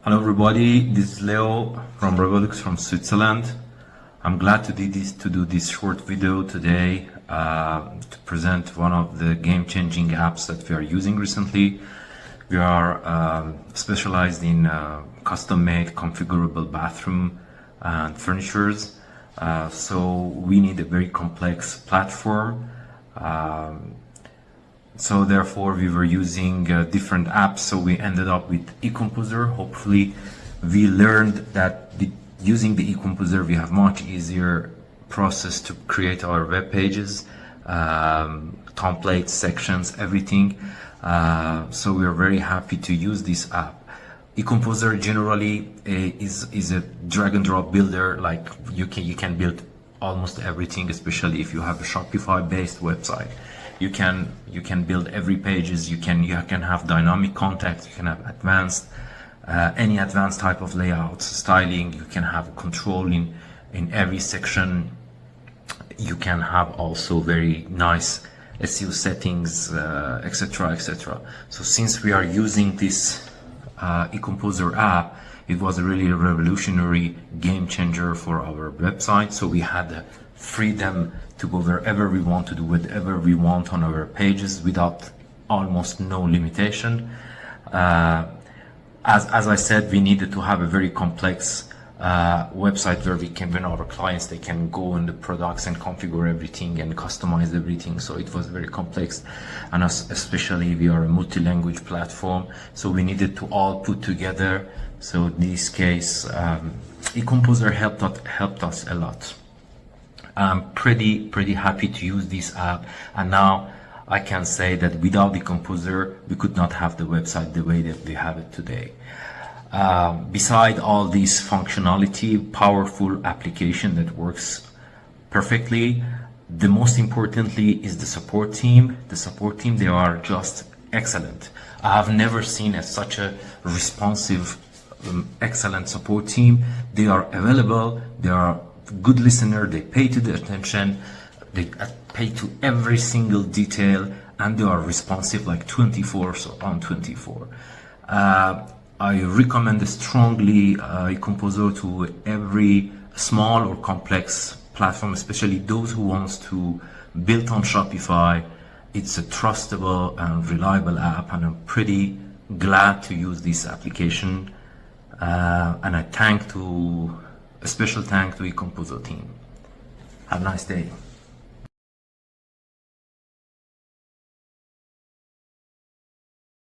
Hello everybody, this is Leo from ROVALUX from Switzerland. I'm glad to do this short video today to present one of the game-changing apps that we are using recently. We are specialized in custom-made configurable bathroom and furnitures. So we need a very complex platform. So therefore we were using different apps, so we ended up with EComposer. Hopefully we learned that using the EComposer we have much easier process to create our web pages, templates, sections, everything. So we are very happy to use this app. EComposer generally is a drag and drop builder. Like you can build almost everything, especially if you have a Shopify based website. You can build every pages. You can have dynamic content. You can have advanced any advanced type of layouts, styling. You can have control in every section. You can have also very nice SEO settings, etc., etc. So since we are using this EComposer app, it was a really revolutionary game changer for our website. So we had the freedom to go wherever we want, to do whatever we want on our pages without almost no limitation. As I said, we needed to have a very complex website where when our clients, they can go in the products and configure everything and customize everything. So it was very complex, and especially we are a multi-language platform, so we needed to all put together. So in this case, EComposer helped us a lot. I'm pretty happy to use this app, and now I can say that without EComposer we could not have the website the way that we have it today. Beside all this functionality, powerful application that works perfectly, the most importantly is the support team. The support team, they are just excellent. I have never seen such a responsive, excellent support team. They are available, they are good listener, they pay to the attention, they pay to every single detail, and they are responsive like 24 on 24. I recommend strongly EComposer to every small or complex platform, especially those who wants to build on Shopify. It's a trustable and reliable app, and I'm pretty glad to use this application. And a special thank to EComposer team. Have a nice day.